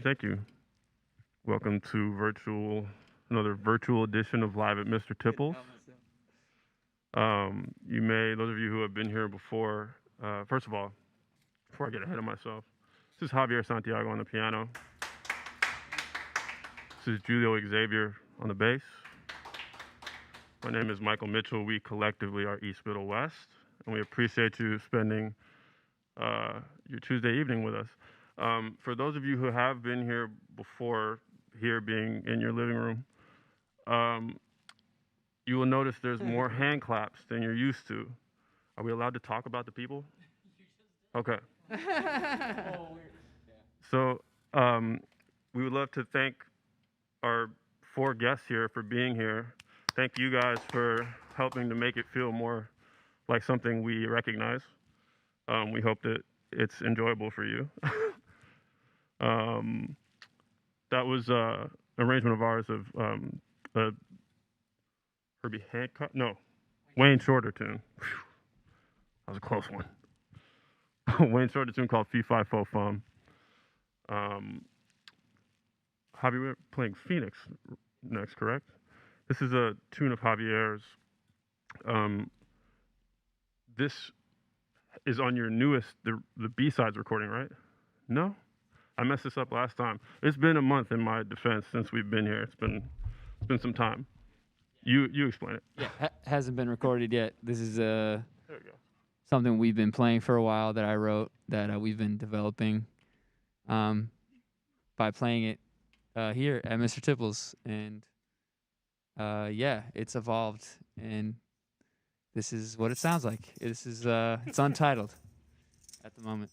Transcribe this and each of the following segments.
Thank you. Welcome to another virtual edition of Live at Mr. Tipples. Those of you who have been here before, first of all, before I get ahead of myself, this is Javier Santiago on the piano. This is Julio Xavier on the bass. My name is Michael Mitchell. We collectively are East Middle West, and we appreciate you spending your Tuesday evening with us. For those of you who have been here before, here being in your living room, you will notice there's more hand claps than you're used to. Are we allowed to talk about the people? Okay. So we would love to thank our 4 guests here for being here. Thank you guys for helping to make it feel more like something we recognize. We hope that it's enjoyable for you. That was an arrangement of ours of Herbie Hancock? No, Wayne Shorter tune. Whew, that was a close one. Wayne Shorter tune called Fee Fi Fo Fum. Javier, we're playing Phoenix next, correct? This is a tune of Javier's. This is on your newest, the B-sides recording, right? No? I messed this up last time. It's been a month in my defense since we've been here. It's been some time. You explain it. Yeah, hasn't been recorded yet. This is There we go. something we've been playing for a while that I wrote that we've been developing by playing it here at Mr. Tipples, and yeah, it's evolved, and this is what it sounds like. This is it's untitled at the moment.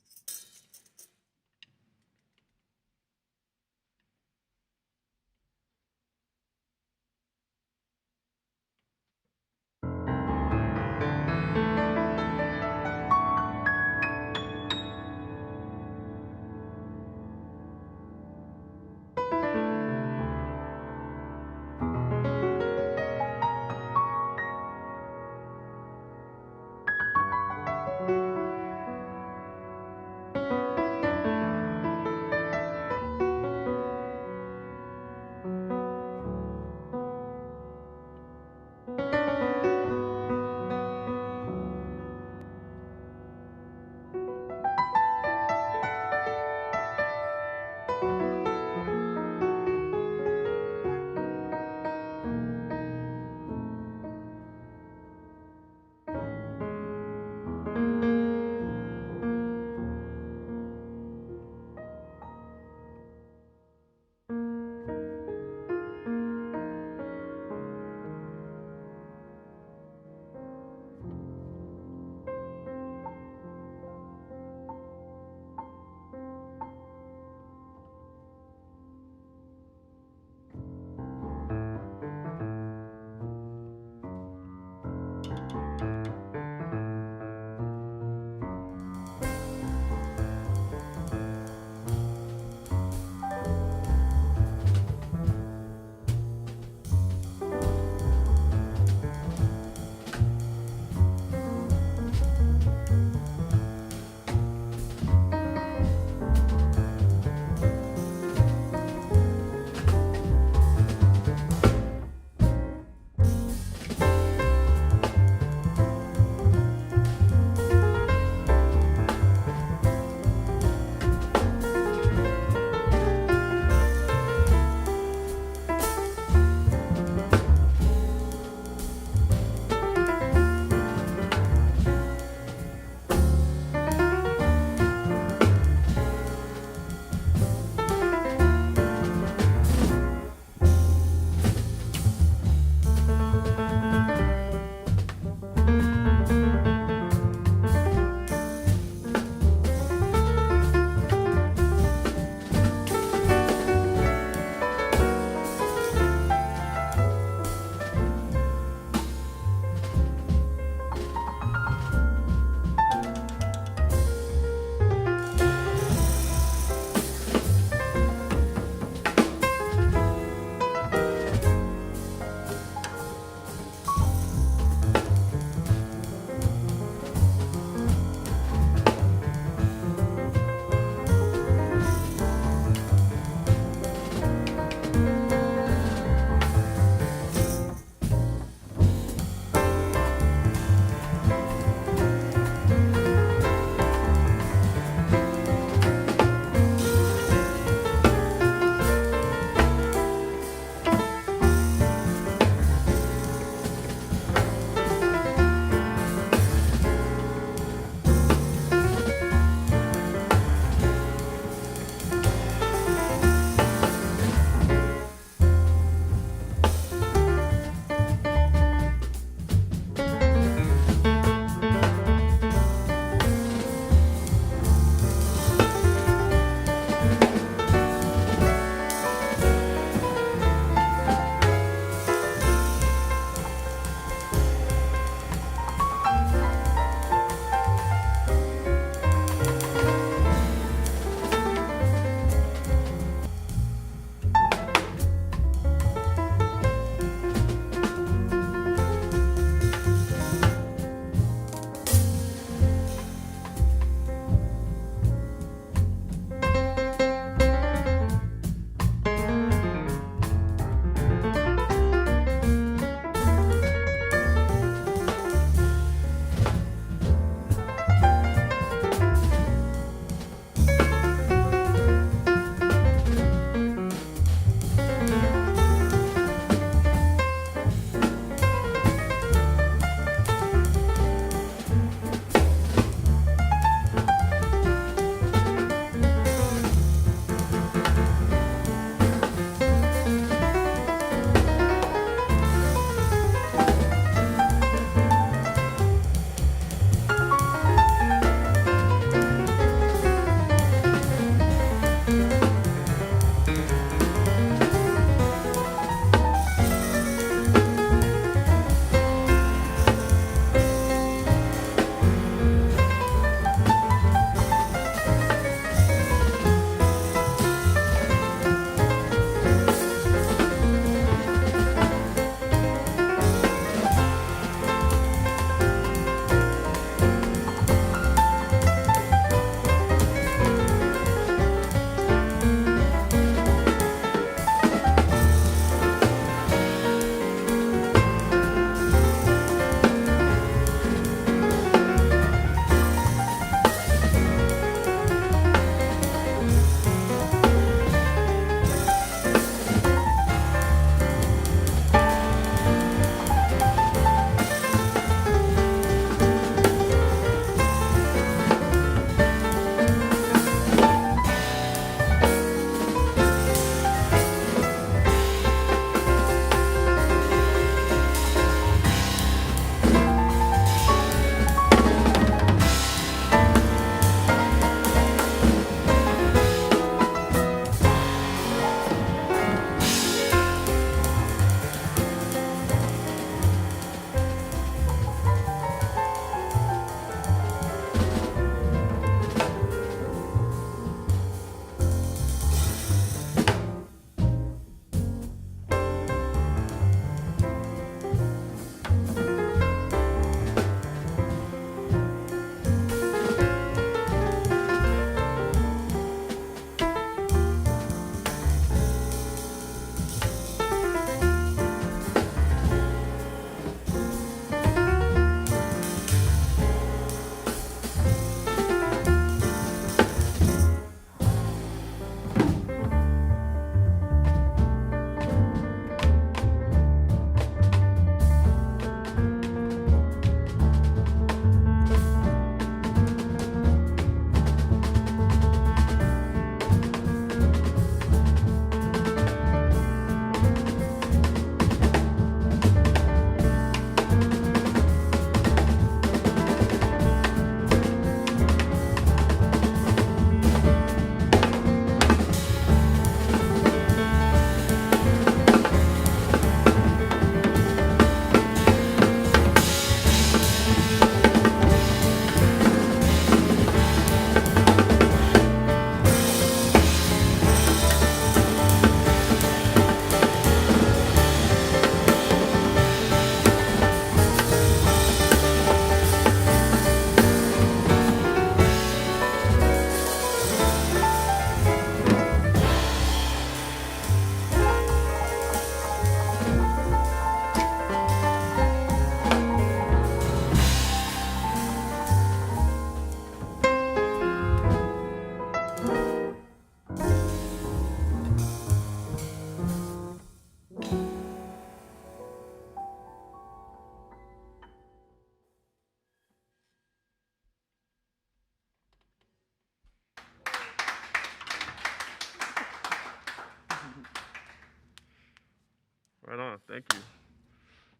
Thank you.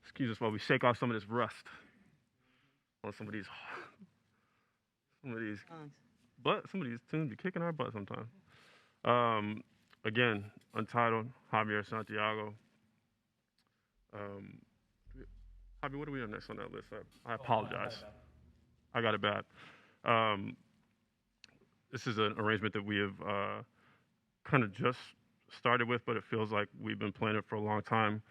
Excuse us while we shake off some of this rust on some of these, but some of these tunes be kicking our butt sometimes. Again, Untitled, Javier Santiago. Javi, what do we have next on that list? I apologize. I got it bad. This is an arrangement that we have kind of just started with, but it feels like we've been playing it for a long time.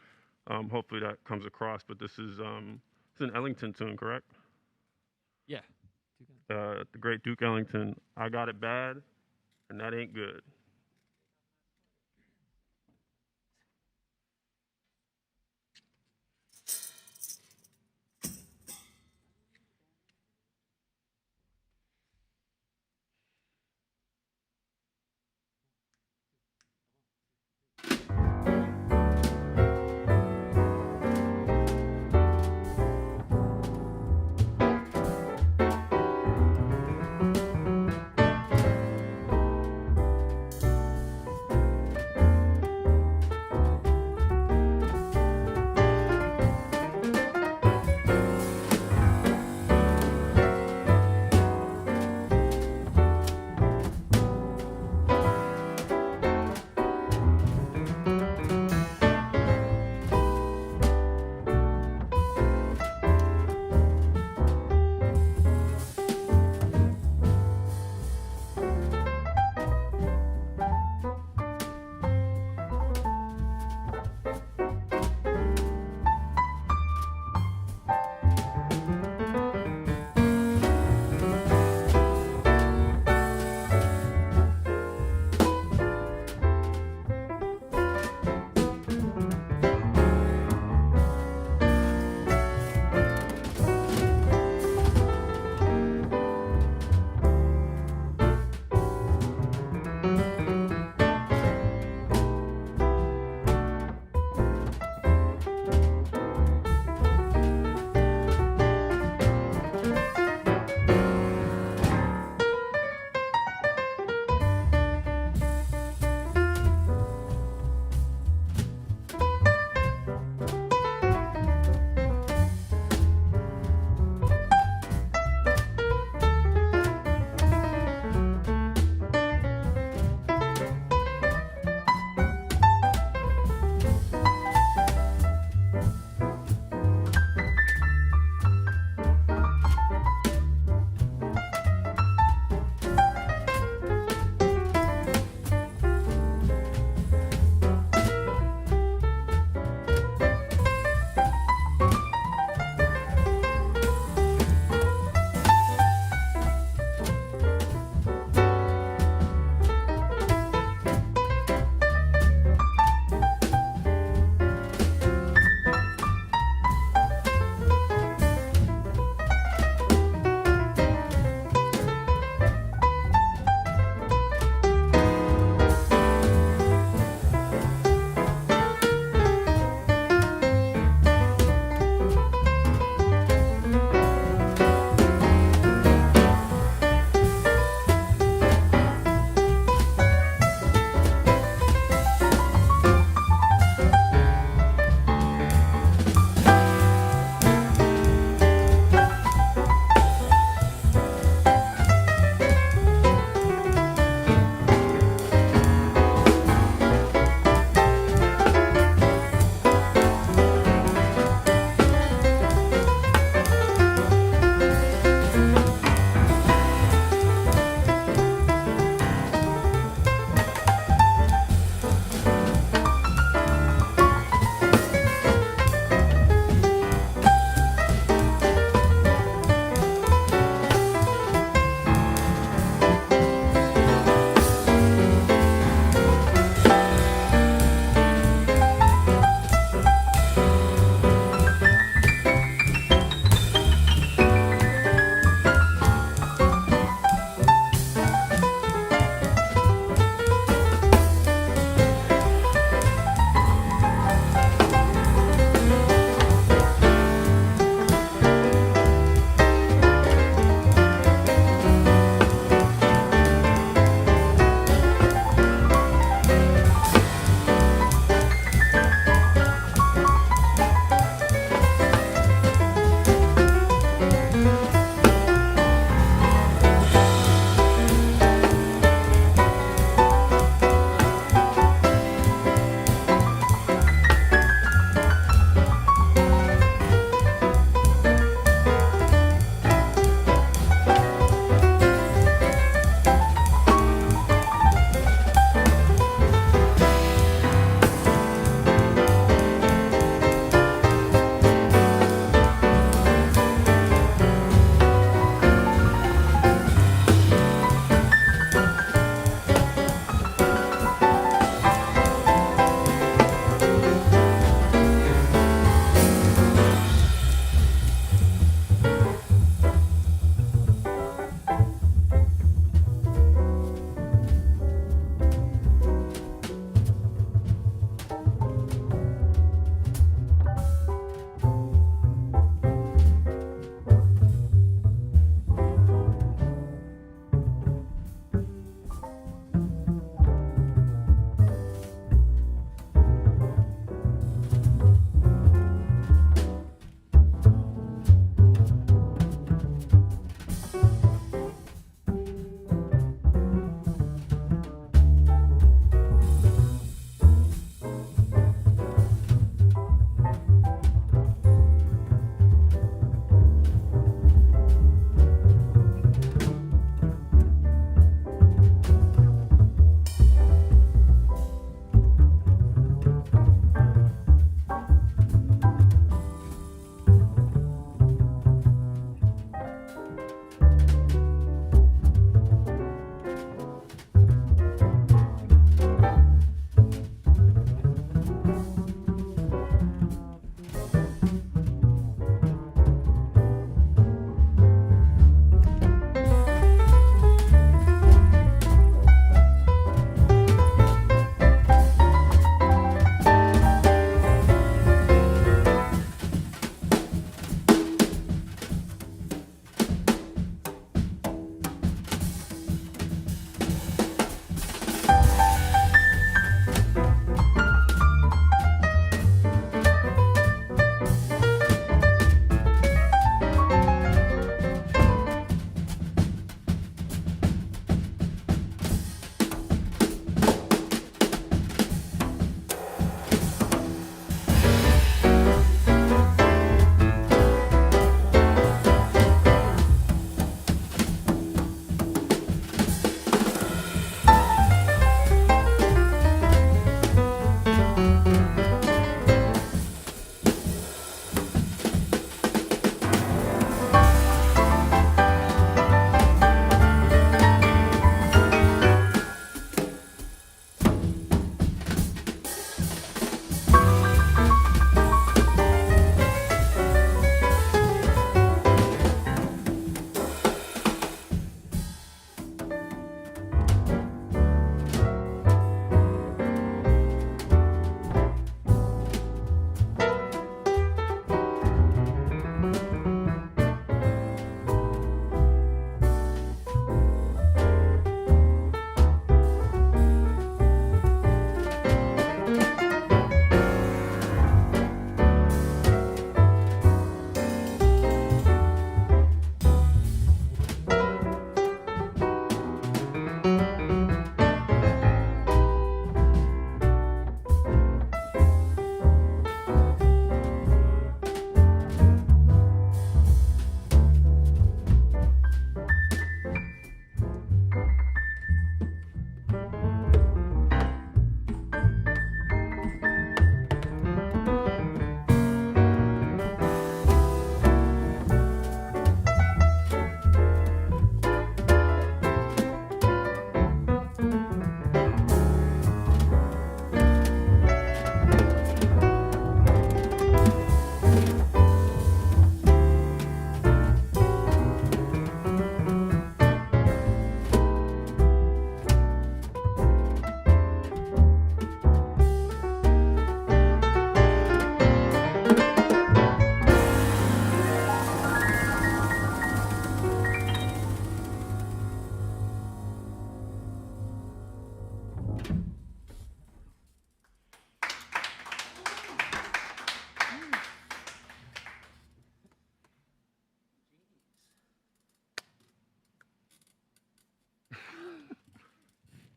Hopefully that comes across. But this is it's an Ellington tune, correct? Yeah. The great Duke Ellington. I got it bad, and that ain't good.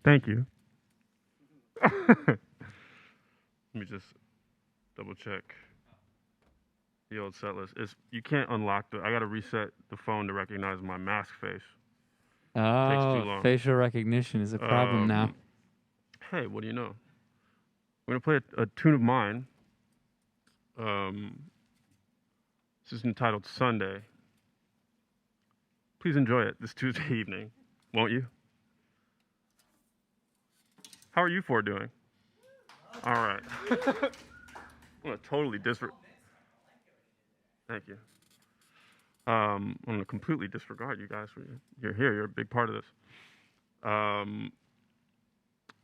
Thank you. Let me just double check the old set list. You can't unlock the. I gotta reset the phone to recognize my mask face. Takes too Oh, long. facial recognition is a problem now. Hey, what do you know? We're gonna play a tune of mine. This is entitled Sunday. Please enjoy it this Tuesday evening, won't you? How are you four doing? All right. I'm gonna totally Thank you. I'm gonna completely disregard you guys. You're here. You're a big part of this.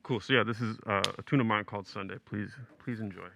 Cool. So yeah, this is a tune of mine called Sunday. Please enjoy.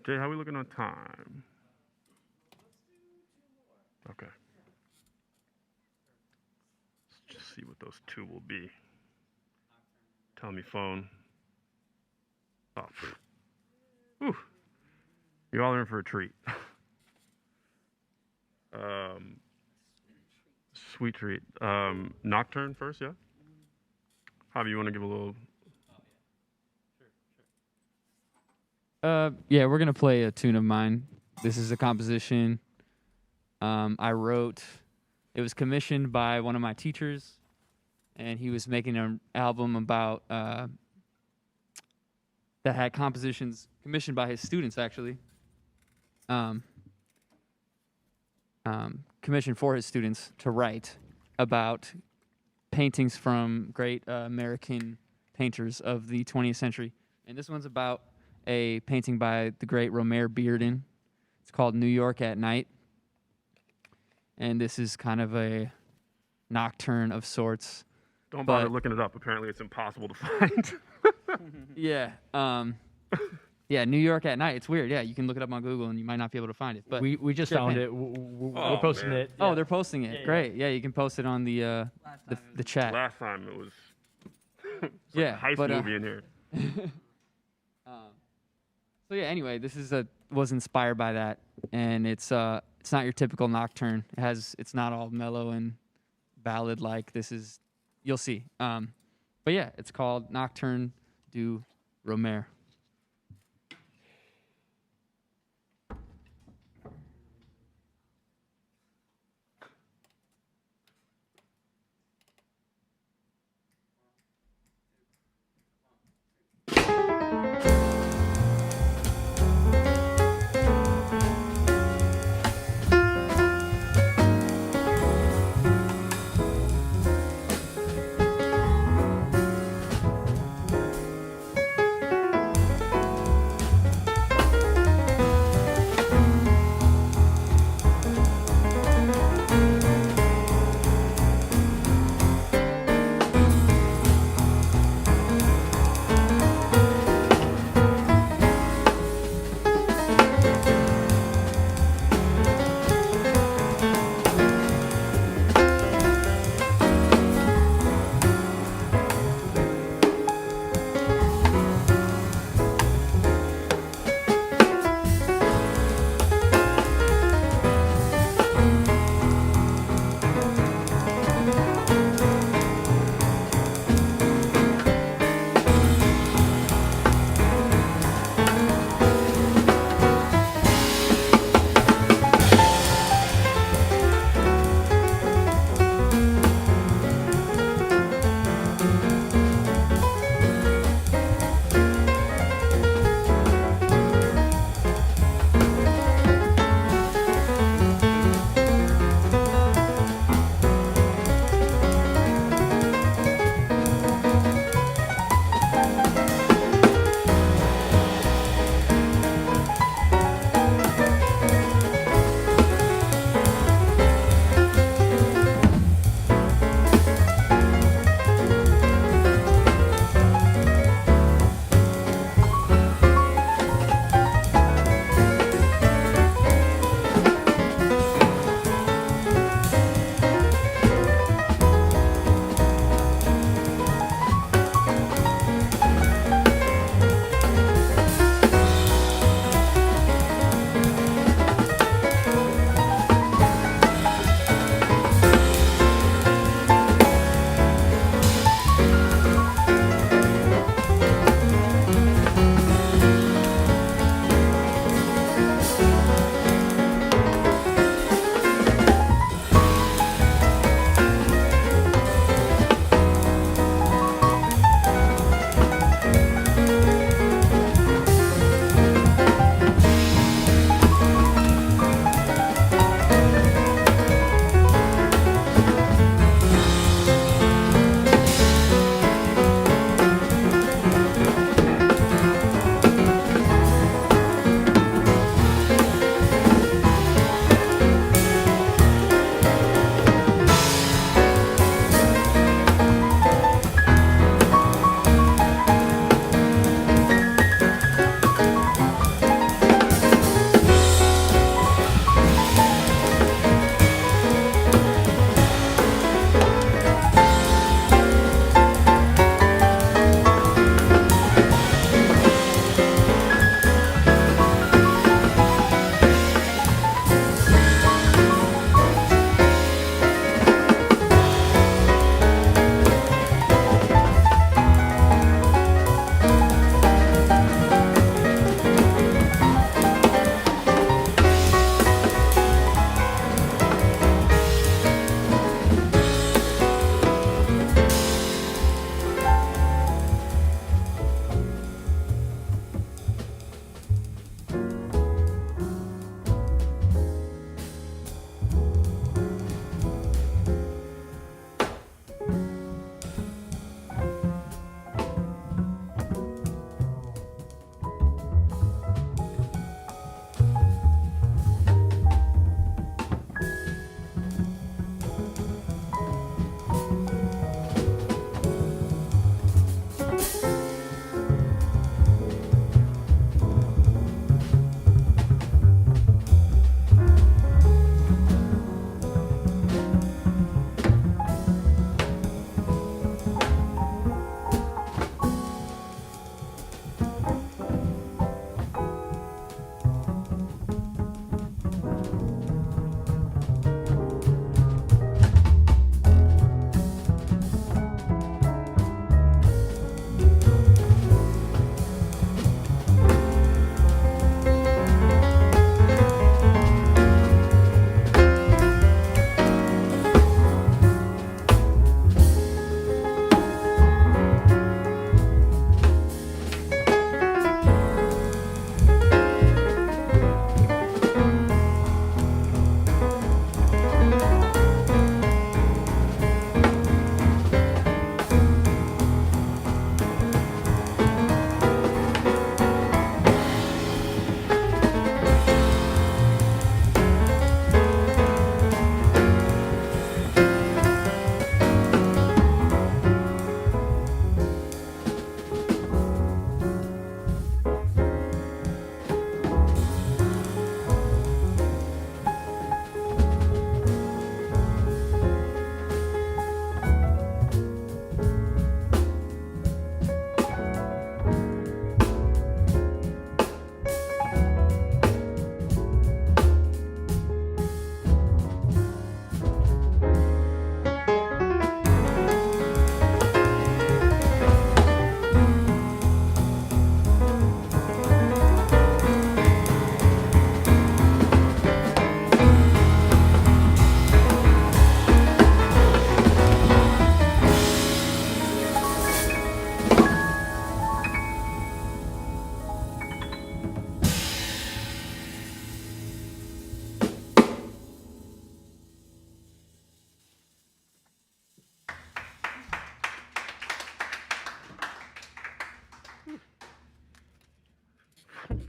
Jay, how are we looking on time? Okay. Let's just see what those two will be. Tell me phone. Oh. Whew. You all are in for a treat. Sweet treat. Nocturne first, yeah? Javi, you want to give a little... Yeah, we're gonna play a tune of mine. This is a composition I wrote. It was commissioned by one of my teachers, and he was making an album about that had compositions commissioned by his students, actually. Commissioned for his students to write about paintings from great American painters of the 20th century. And this one's about a painting by the great Romare Bearden. It's called New York at Night. And this is kind of a nocturne of sorts. Don't bother looking it up. Apparently it's impossible to find. Yeah. Yeah, New York at Night. It's weird. Yeah, you can look it up on Google and you might not be able to find it. But we just found it. We're posting it. Oh, they're posting it. Yeah, Great. Yeah, you can post it on the chat. Last time it was yeah, a heist movie in here. So yeah, anyway, this is was inspired by that, and it's not your typical nocturne. It's not all mellow and ballad like. This is, you'll see. But yeah, it's called Nocturne du Romare.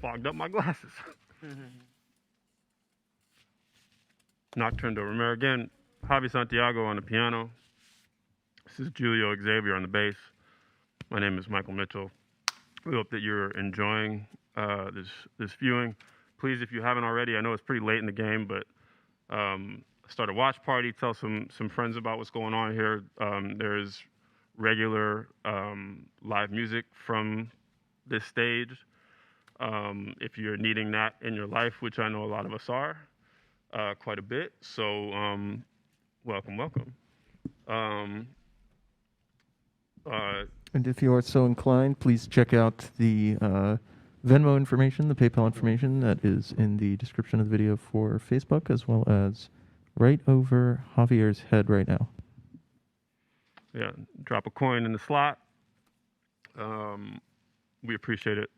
fogged up my glasses. Nocturne do Romero again. Javi Santiago on the piano. This is Julio Xavier on the bass. My name is Michael Mitchell. We hope that you're enjoying this viewing. Please, if you haven't already, I know it's pretty late in the game, but start a watch party. Tell some friends about what's going on here. There's regular live music from this stage. If you're needing that in your life, which I know a lot of us are, quite a bit. So welcome. And if you are so inclined, please check out the Venmo information, the PayPal information that is in the description of the video for Facebook, as well as right over Javier's head right now. Yeah, drop a coin in the slot. We appreciate it.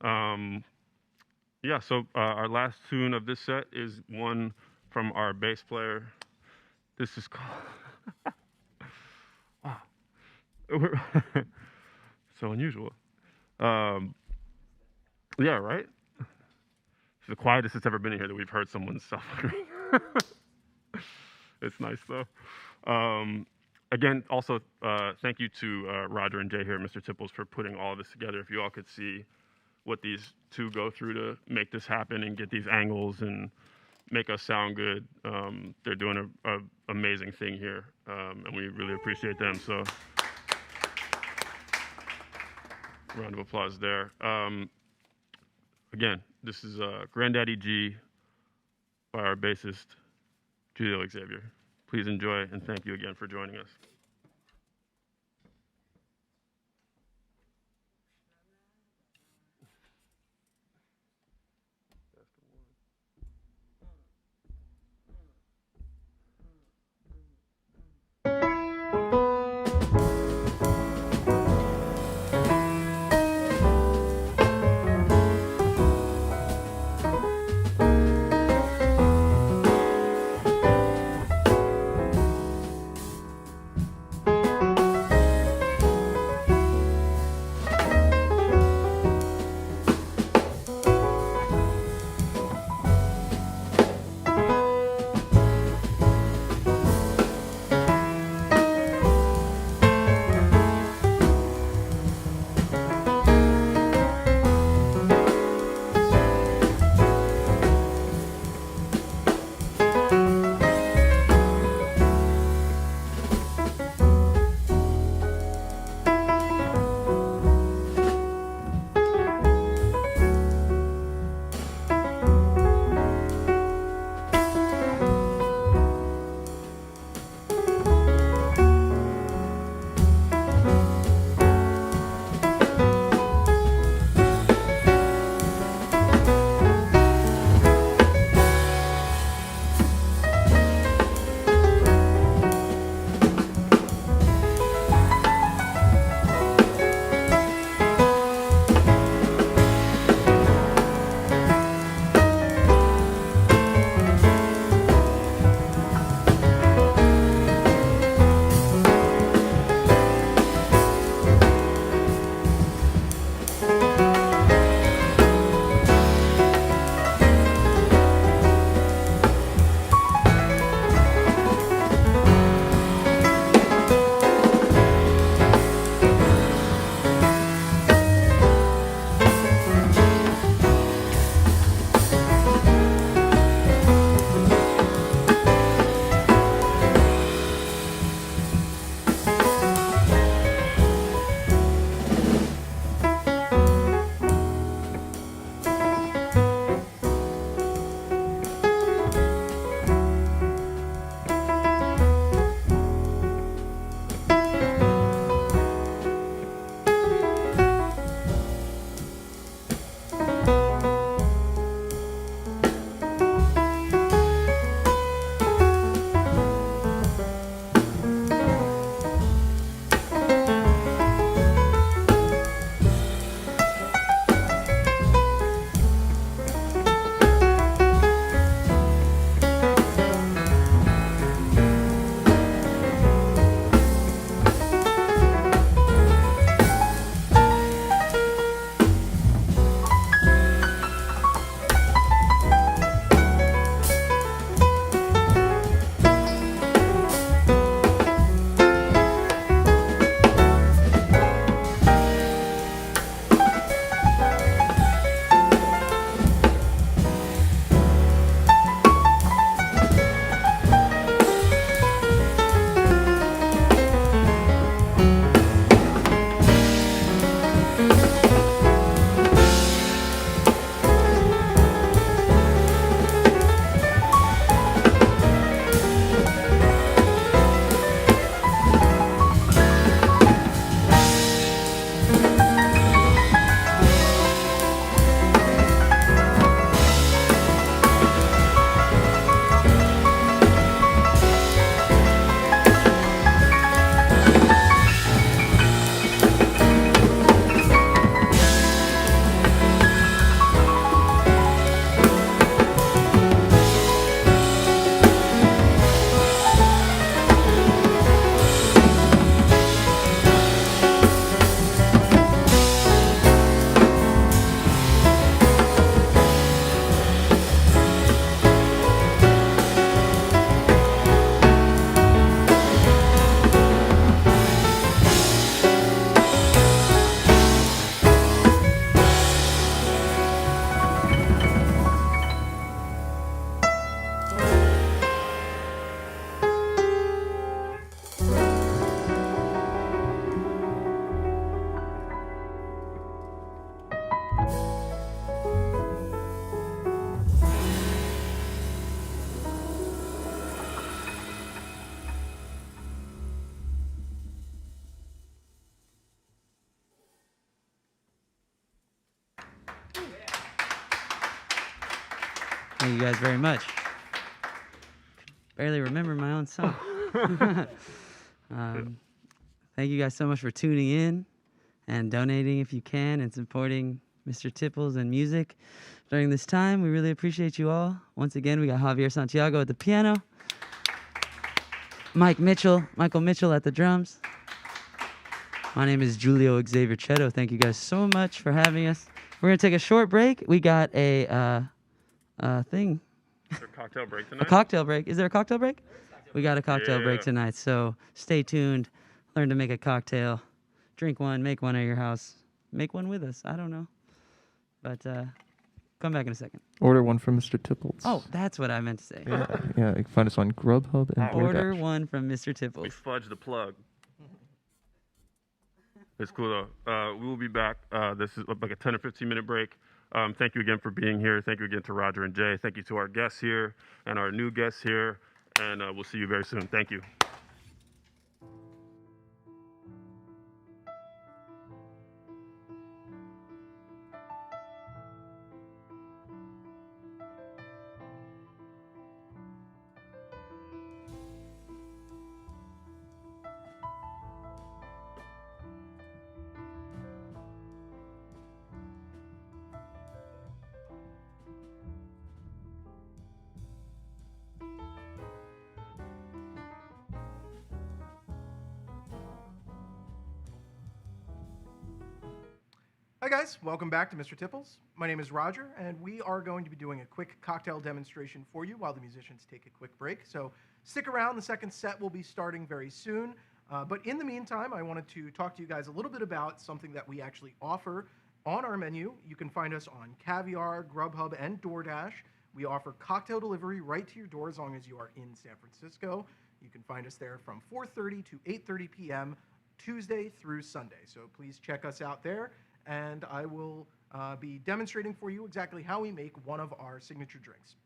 Yeah, so our last tune of this set is one from our bass player. This is called... Wow. So unusual. Yeah, right? It's the quietest it's ever been in here that we've heard someone suffering. It's nice, though. Again, also, thank you to Roger and Jay here at Mr. Tipples for putting all of this together. If you all could see what these two go through to make this happen and get these angles and make us sound good, they're doing an amazing thing here, and we really appreciate them. So, round of applause there. Again, this is Granddaddy G by our bassist, Julio Xavier. Please enjoy, and thank you again for joining us. Thank you guys very much. Barely remember my own song. Thank you guys so much for tuning in and donating if you can and supporting Mr. Tipples and music during this time. We really appreciate you all. Once again, we got Javier Santiago at the piano, Michael Mitchell at the drums. My name is Julio Xavier Cheto. Thank you guys so much for having us. We're going to take a short break. We got a thing. Is there a cocktail break tonight? A cocktail break. Is there a cocktail break? We got a cocktail break tonight, so stay tuned. Learn to make a cocktail. Drink one, make one at your house. Make one with us. I don't know. But come back in a second. Order one from Mr. Tipples. Oh, that's what I meant to say. Yeah, you can find us on Grubhub and Order DoorDash. one from Mr. We Tipples. fudged the plug. It's cool though. We will be back. This is like a 10 or 15 minute break. Thank you again for being here. Thank you again to Roger and Jay. Thank you to our guests here and our new guests here. And we'll see you very soon. Thank you. Hi guys, welcome back to Mr. Tipples. My name is Roger, and we are going to be doing a quick cocktail demonstration for you while the musicians take a quick break. So stick around, the second set will be starting very soon. But in the meantime, I wanted to talk to you guys a little bit about something that we actually offer on our menu. You can find us on Caviar, Grubhub, and DoorDash. We offer cocktail delivery right to your door as long as you are in San Francisco. You can find us there from 4:30 to 8:30 p.m. Tuesday through Sunday. So please check us out there. And I will be demonstrating for you exactly how we make one of our signature drinks.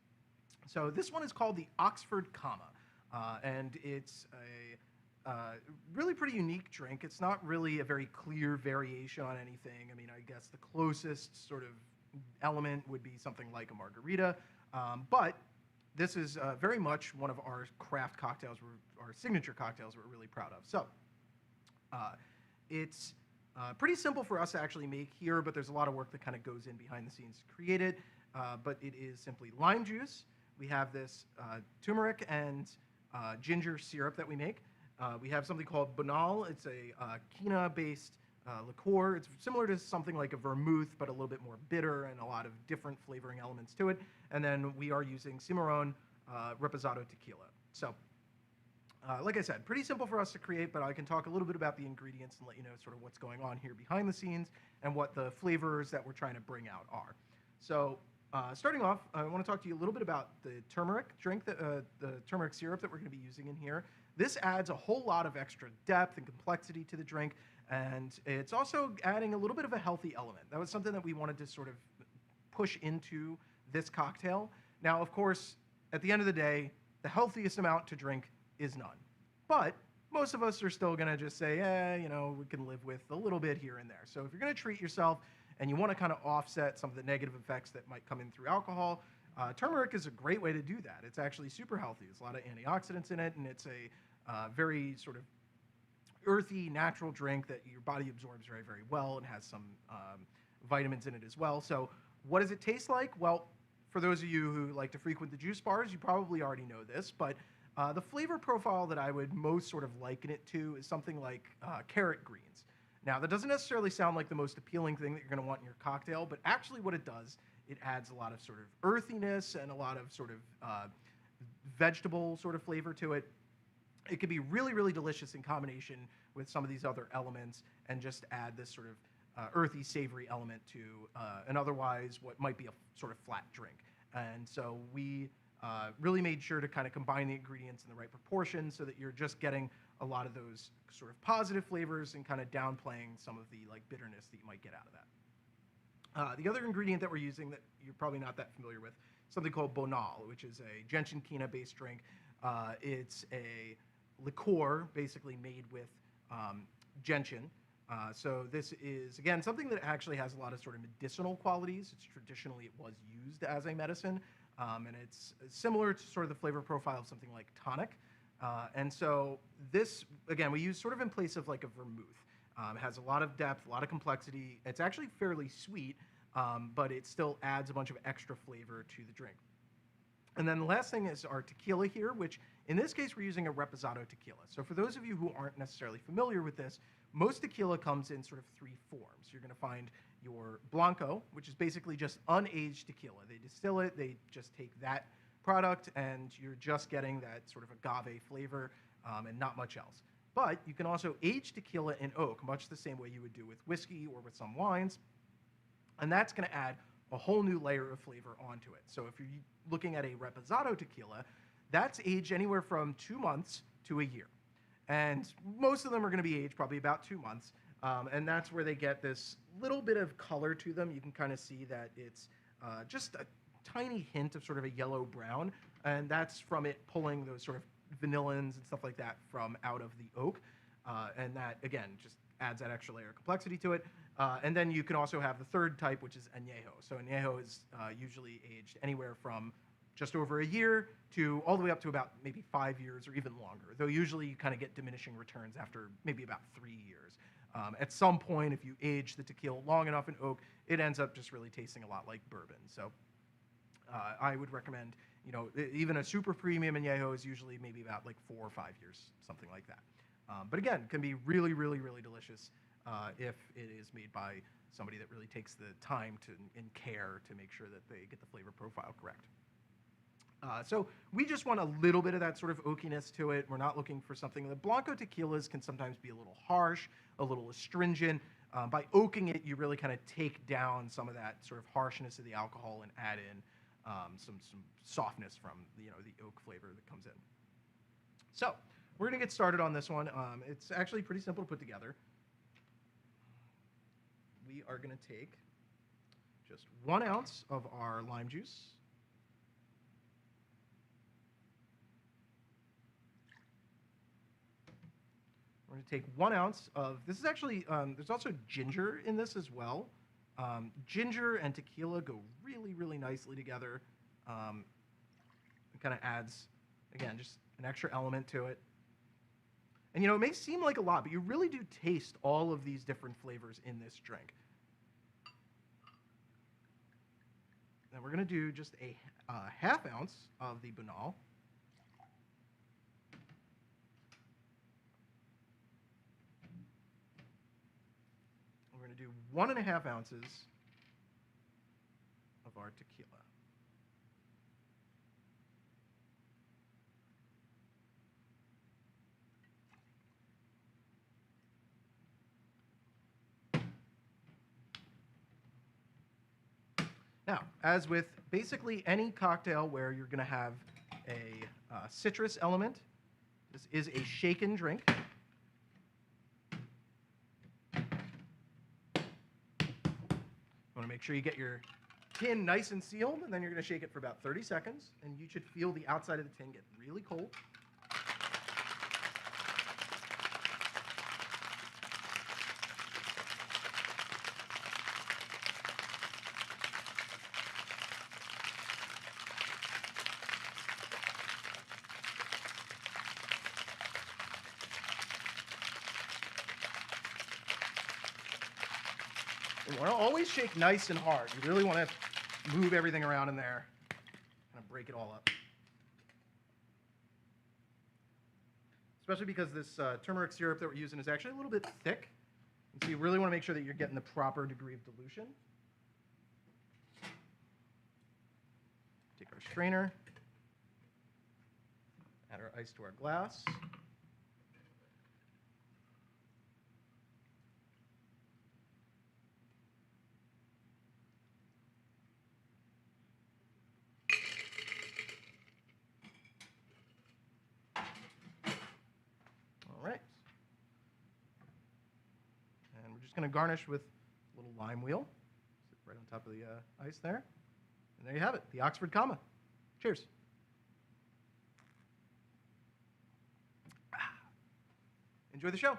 So this one is called the Oxford Comma, and it's a really pretty unique drink. It's not really a very clear variation on anything. I mean, I guess the closest sort of element would be something like a margarita, but this is very much one of our craft cocktails, our signature cocktails we're really proud of. So it's pretty simple for us to actually make here, but there's a lot of work that kind of goes in behind the scenes to create it. But it is simply lime juice. We have this turmeric and ginger syrup that we make. We have something called Bonal. It's a quina-based liqueur. It's similar to something like a vermouth, but a little bit more bitter and a lot of different flavoring elements to it. And then we are using Cimarron Reposado Tequila. So like I said, pretty simple for us to create, but I can talk a little bit about the ingredients and let you know sort of what's going on here behind the scenes and what the flavors that we're trying to bring out are. So starting off, I want to talk to you a little bit about the turmeric drink, the turmeric syrup that we're going to be using in here. This adds a whole lot of extra depth and complexity to the drink, and it's also adding a little bit of a healthy element. That was something that we wanted to sort of push into this cocktail. Now, of course, at the end of the day, the healthiest amount to drink is none. But most of us are still going to just say, you know, we can live with a little bit here and there. So if you're going to treat yourself and you want to kind of offset some of the negative effects that might come in through alcohol, turmeric is a great way to do that. It's actually super healthy. There's a lot of antioxidants in it, and it's a very sort of earthy, natural drink that your body absorbs very, very well and has some vitamins in it as well. So what does it taste like? Well, for those of you who like to frequent the juice bars, you probably already know this, but the flavor profile that I would most sort of liken it to is something like carrot greens. Now, that doesn't necessarily sound like the most appealing thing that you're going to want in your cocktail, but actually what it does, it adds a lot of sort of earthiness and a lot of sort of vegetable sort of flavor to it. It could be really, really delicious in combination with some of these other elements and just add this sort of earthy, savory element to an otherwise what might be a sort of flat drink. And so we really made sure to kind of combine the ingredients in the right proportion so that you're just getting a lot of those sort of positive flavors and kind of downplaying some of the like bitterness that you might get out of that. The other ingredient that we're using that you're probably not that familiar with, something called Bonal, which is a gentian quina-based drink. It's a liqueur basically made with gentian. So this is, again, something that actually has a lot of sort of medicinal qualities. Traditionally, it was used as a medicine. and it's similar to sort of the flavor profile of something like tonic. And so this, again, we use sort of in place of like a vermouth. It has a lot of depth, a lot of complexity. It's actually fairly sweet, but it still adds a bunch of extra flavor to the drink. And then the last thing is our tequila here, which in this case, we're using a reposado tequila. So for those of you who aren't necessarily familiar with this, most tequila comes in sort of three forms. You're going to find your blanco, which is basically just unaged tequila. They distill it, they just take that product, and you're just getting that sort of agave flavor and not much else. But you can also age tequila in oak, much the same way you would do with whiskey or with some wines. And that's going to add a whole new layer of flavor onto it. So if you're looking at a reposado tequila, that's aged anywhere from 2 months to a year. And most of them are going to be aged probably about 2 months. And that's where they get this little bit of color to them. You can kind of see that it's just a tiny hint of sort of a yellow-brown. And that's from it pulling those sort of vanillins and stuff like that from out of the oak. And that, again, just adds that extra layer of complexity to it. And then you can also have the third type, which is Anejo. So Anejo is usually aged anywhere from just over a year to all the way up to about maybe 5 years or even longer, though usually you kind of get diminishing returns after maybe about 3 years. At some point, if you age the tequila long enough in oak, it ends up just really tasting a lot like bourbon. So I would recommend, you know, even a super premium Añejo is usually maybe about like 4 or 5 years, something like that. But again, can be really, really, really delicious if it is made by somebody that really takes the time to and care to make sure that they get the flavor profile correct. So we just want a little bit of that sort of oakiness to it. We're not looking for something. The Blanco tequilas can sometimes be a little harsh, a little astringent. By oaking it, you really kind of take down some of that sort of harshness of the alcohol and add in some softness from the oak flavor that comes in. So we're gonna get started on this one. It's actually pretty simple to put together. We are gonna take just 1 ounce of our lime juice. We're going to take 1 ounce of, this is actually, there's also ginger in this as well. Ginger and tequila go really, really nicely together. It kind of adds, again, just an extra element to it. And it may seem like a lot, but you really do taste all of these different flavors in this drink. Then we're going to do just a half ounce of the Bonal. We're going to do 1.5 ounces of our tequila. Now, as with basically any cocktail where you're going to have a citrus element, this is a shaken drink. You want to make sure you get your tin nice and sealed, and then you're going to shake it for about 30 seconds, and you should feel the outside of the tin get really cold. You want to always shake nice and hard. You really want to move everything around in there, kind of break it all up. Especially because this turmeric syrup that we're using is actually a little bit thick. And so you really want to make sure that you're getting the proper degree of dilution. Take our strainer, add our ice to our glass. Going to garnish with a little lime wheel. Sit right on top of the ice there. And there you have it, the Oxford Comma. Cheers. Enjoy the show.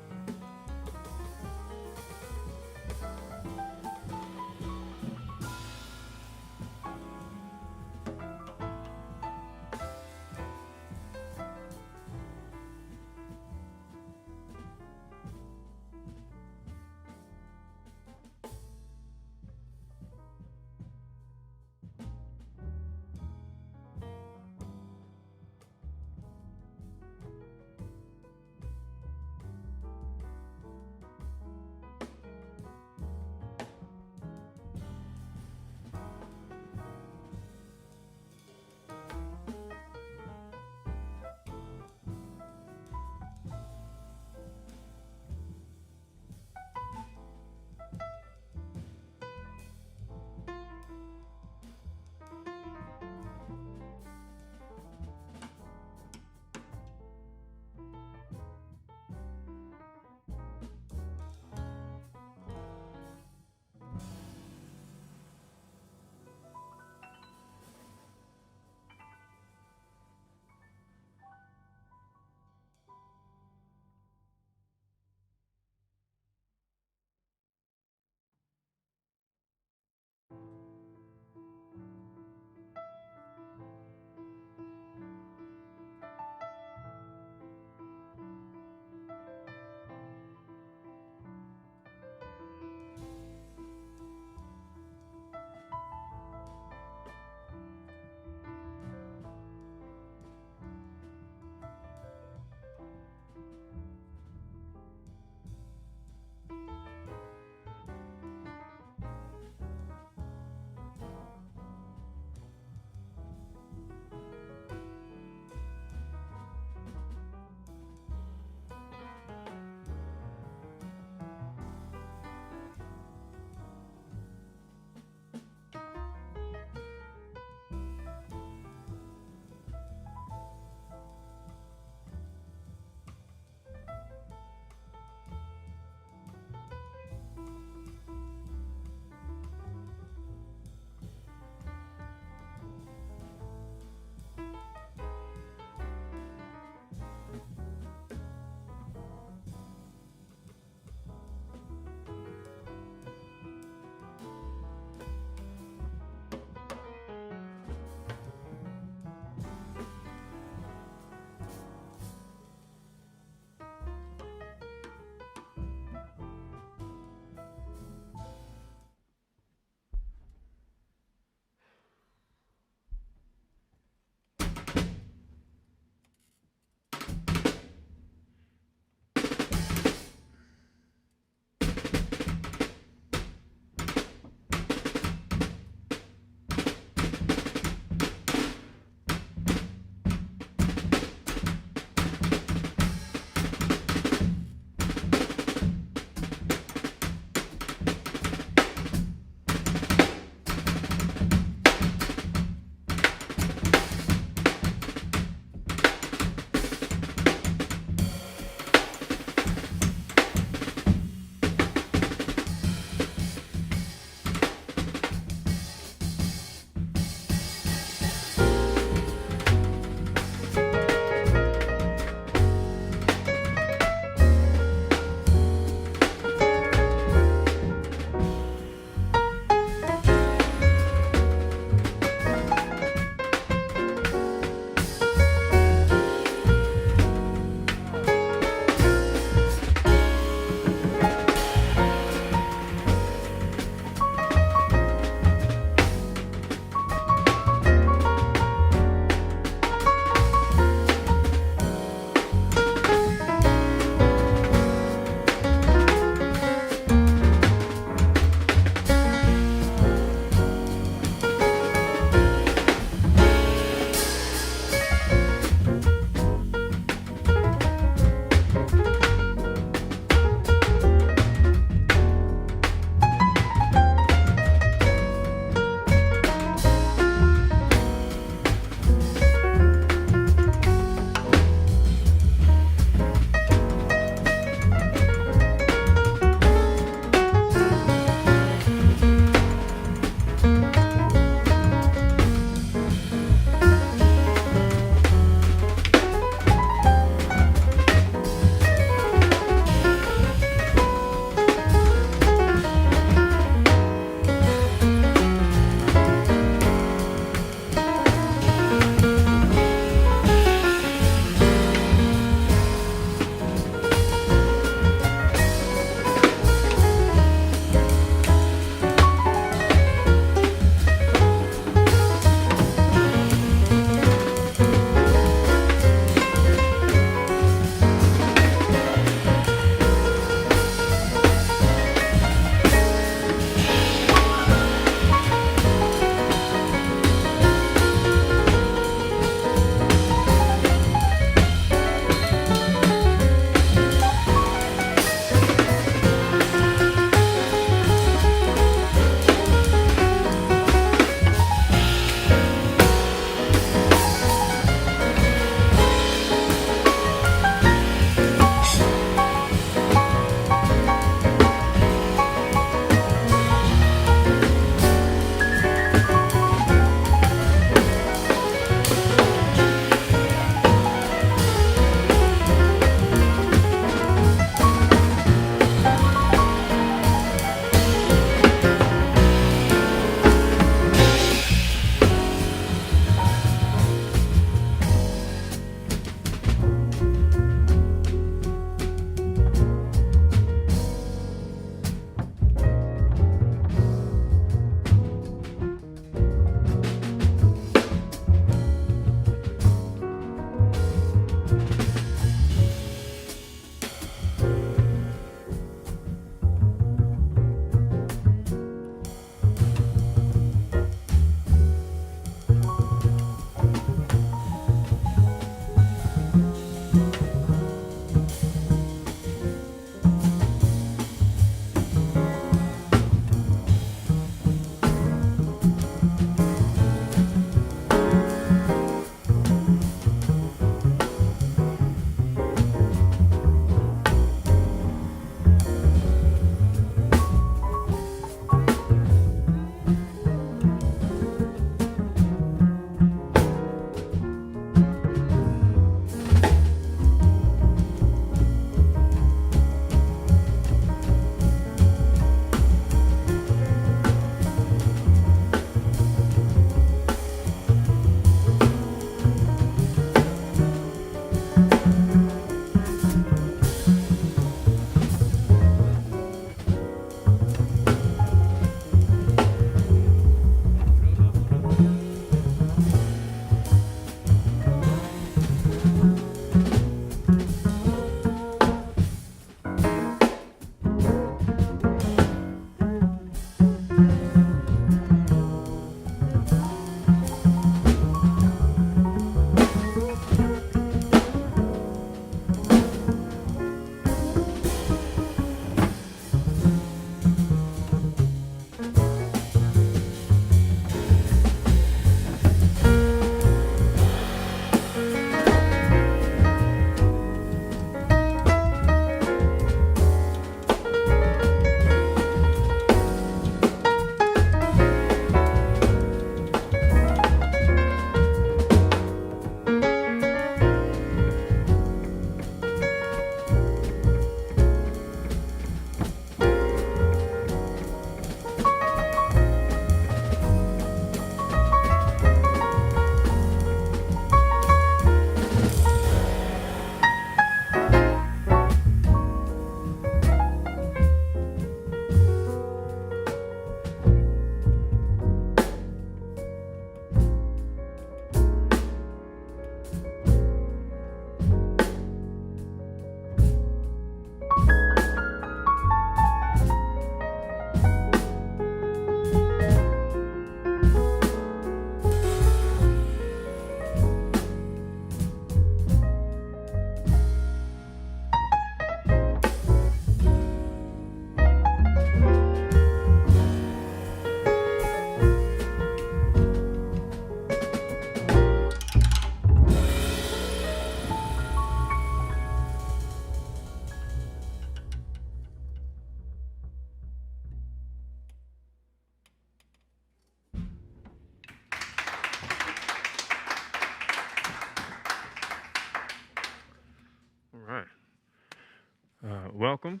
welcome,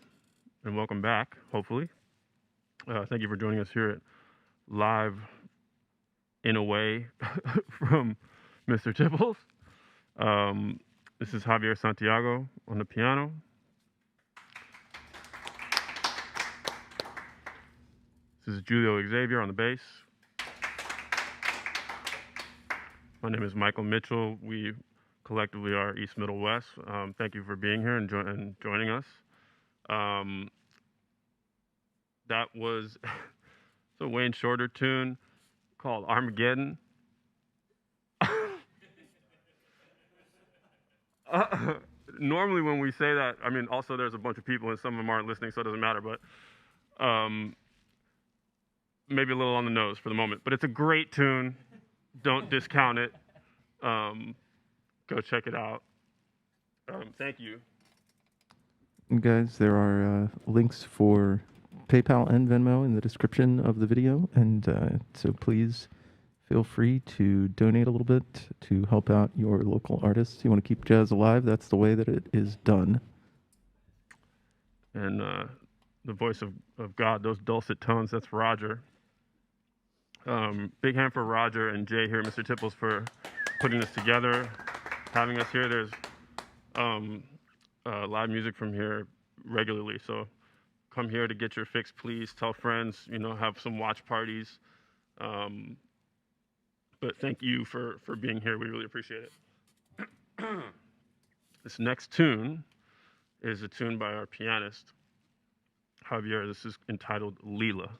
and welcome back, hopefully. Thank you for joining us here at Live in a Way from Mr. Tipples. This is Javier Santiago on the piano. This is Julio Xavier on the bass. My name is Michael Mitchell. We collectively are East Middle West. Thank you for being here and joining us. That was a Wayne Shorter tune called Armageddon. Normally when we say that, I mean, also there's a bunch of people and some of them aren't listening, so it doesn't matter, but maybe a little on the nose for the moment. But it's a great tune. Don't discount it. Go check it out. Thank you. Guys, there are links for PayPal and Venmo in the description of the video, and so please feel free to donate a little bit to help out your local artists. You want to keep jazz alive, that's the way that it is done. And the voice of God, those dulcet tones, that's Roger. Big hand for Roger and Jay here, Mr. Tipples, for putting this together, having us here. There's live music from here regularly, so come here to get your fix, please. Tell friends, have some watch parties. But thank you for being here. We really appreciate it. This next tune is a tune by our pianist, Javier. This is entitled Leela.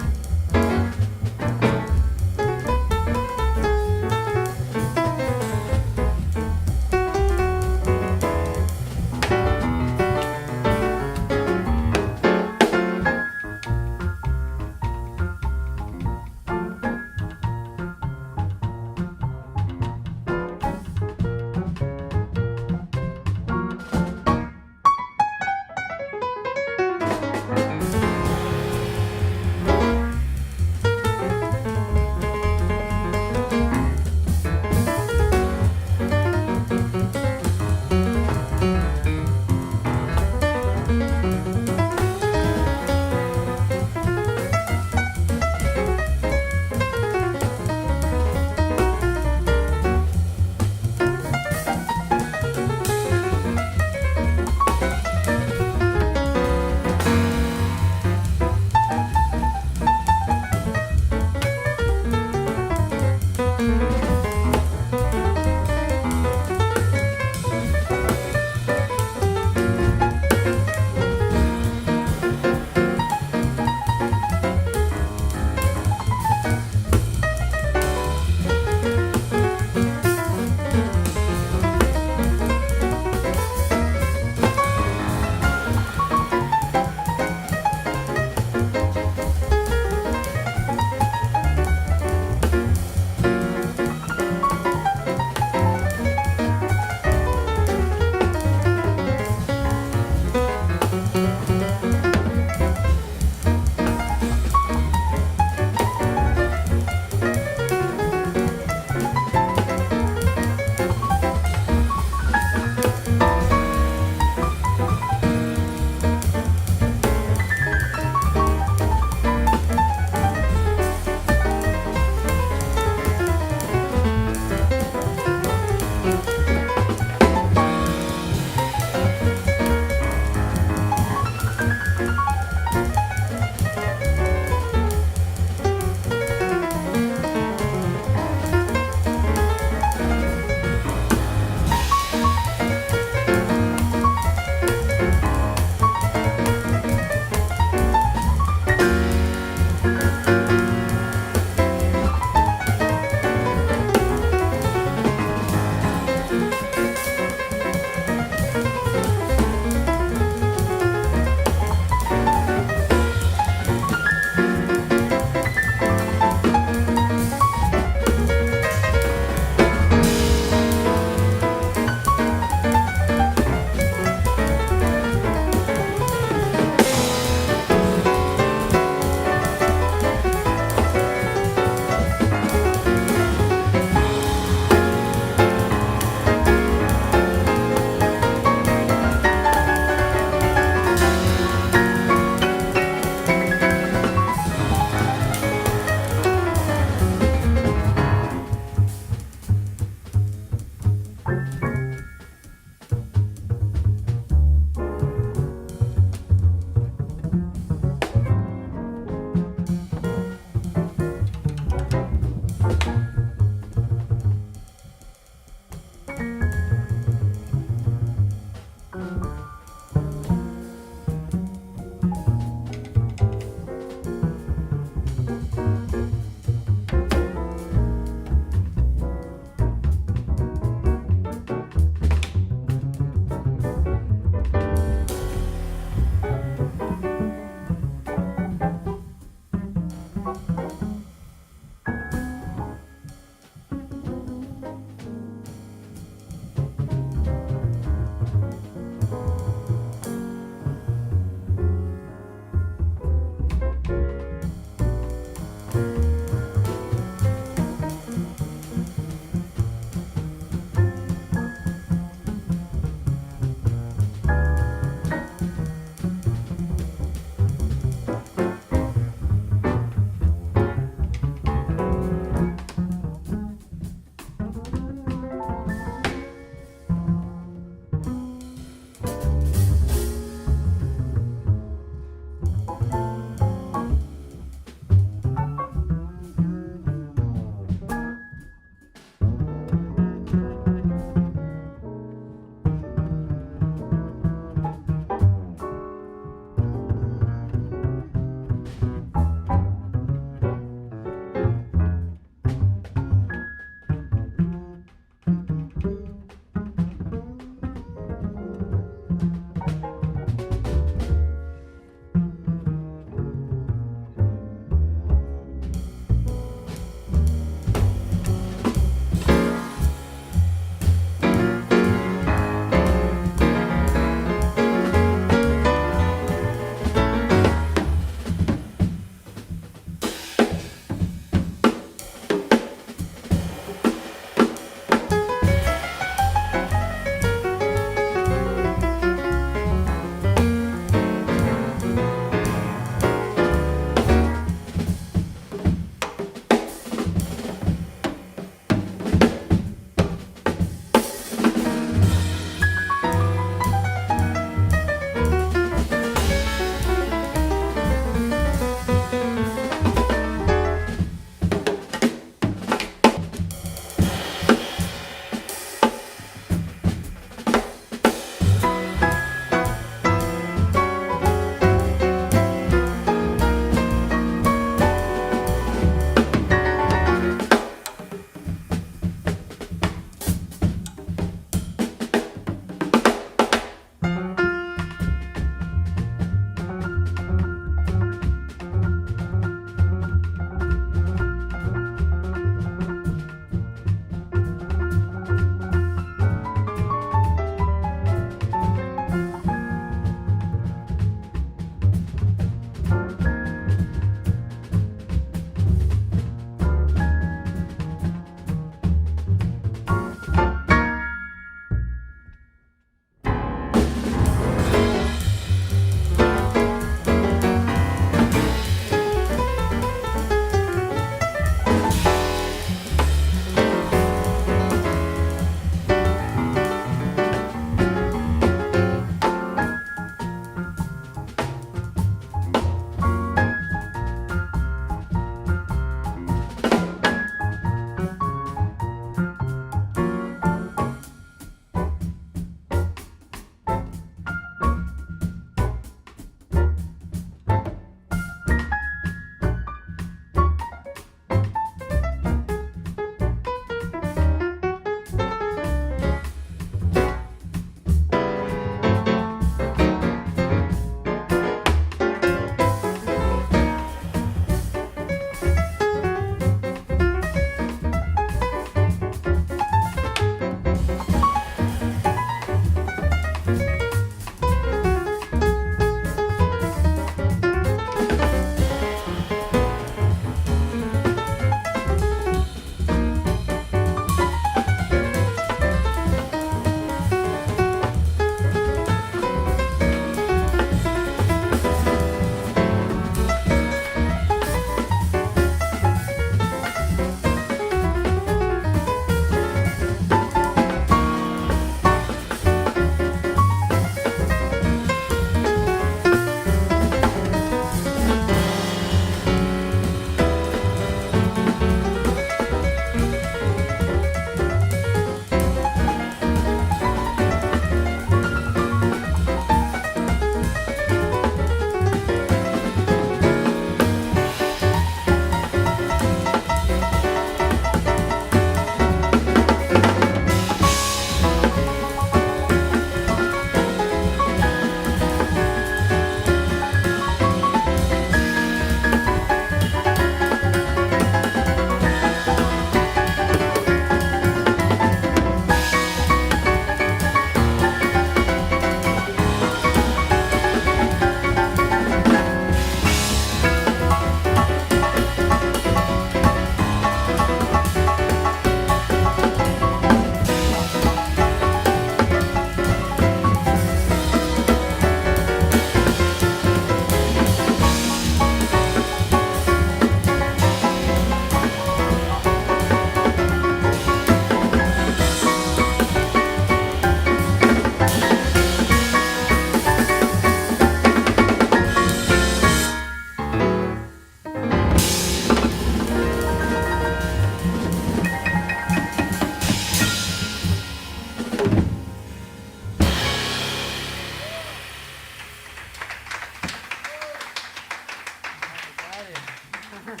got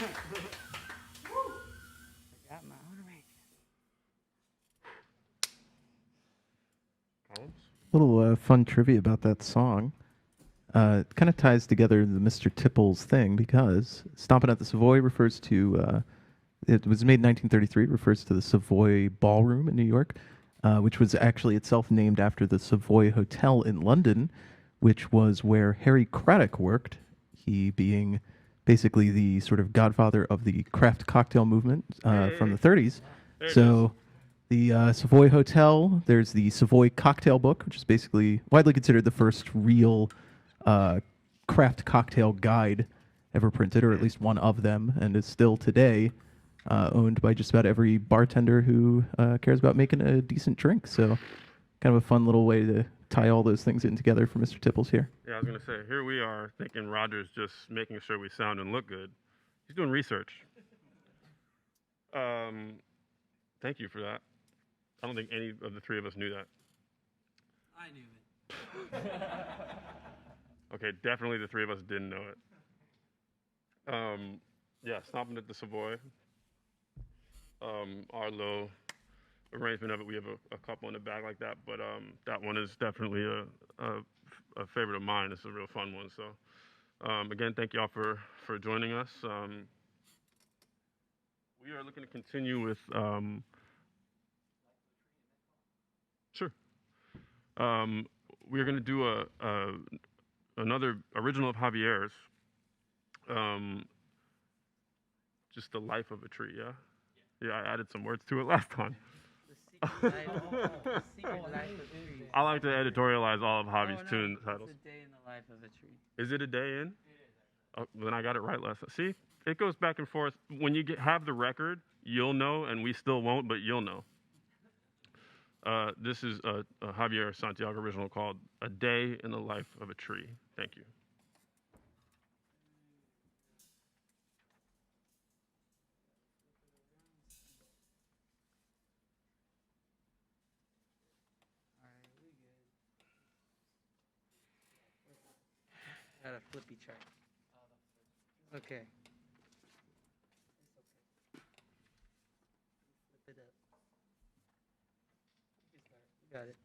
my army. Columns? Little fun trivia about that song. It kind of ties together the Mr. Tipples thing because Stomping at the Savoy refers to, it was made in 1933, it refers to the Savoy Ballroom in New York, which was actually itself named after the Savoy Hotel in London, which was where Harry Craddock worked, he being basically the sort of godfather of the craft cocktail movement from the 30s. There it So the Savoy Hotel, there's the Savoy Cocktail Book, which is basically widely considered the first real craft cocktail guide ever printed, or at least one of them, and is still today owned by just about every bartender who cares about making a decent drink. So kind of a fun little way to tie all those things in together for Mr. Tipples here. Yeah, I was going to say, here we are thinking Roger's just making sure we sound and look good. He's doing research. Thank you for that. I don't think any of the three of us knew that. I knew it. Okay, definitely the three of us didn't know it. Yeah, Stomping at the Savoy. Our low arrangement of it, we have a couple in the back like that, but that one is definitely a favorite of mine. It's a real fun one. So again, thank y'all for joining us. We are looking to continue with sure. We're going to do another original of Javier's, just the life of a tree. Yeah, I added some words to it last time. The secret life of trees. I like to editorialize all of Javi's tune titles. It's a day in the life of a tree. Is it a day in? Oh, then I got it right last time. See, it goes back and forth. When you have the record, you'll know, and we still won't, but you'll know. This is a Javier Santiago original called A Day in the Life of a Tree. Thank you. Got a flippy chart. Okay. Flip it up. Got it.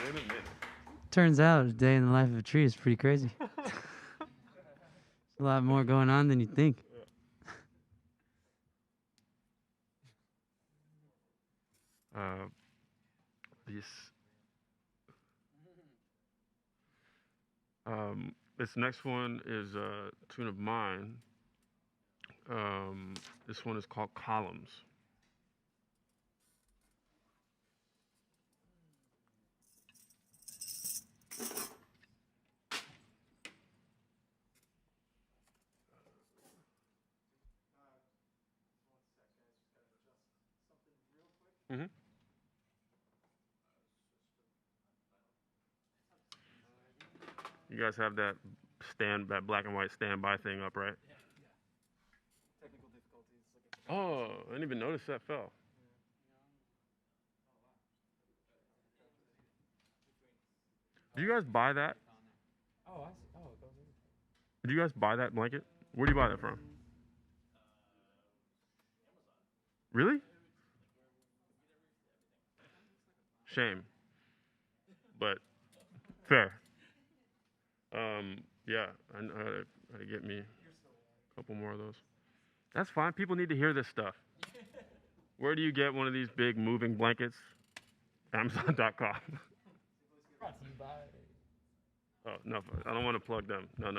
In a minute. Turns out a day in the life of a tree is pretty crazy. There's a lot more going on than you think. This this next one is a tune of mine. This one is called Columns. Mm-hmm. You guys have that that black and white standby thing up, right? Technical difficulties. Oh, I didn't even notice that fell. Do you guys buy that? Oh, I see. Oh, it goes in. Did you guys buy that blanket? Where do you buy that from? Really? Shame. But fair. Yeah, I had to get me a couple more of those. That's fine. People need to hear this stuff. Where do you get one of these big moving blankets? Amazon.com. Brought to you by. Oh, no, I don't want to plug them. No. It's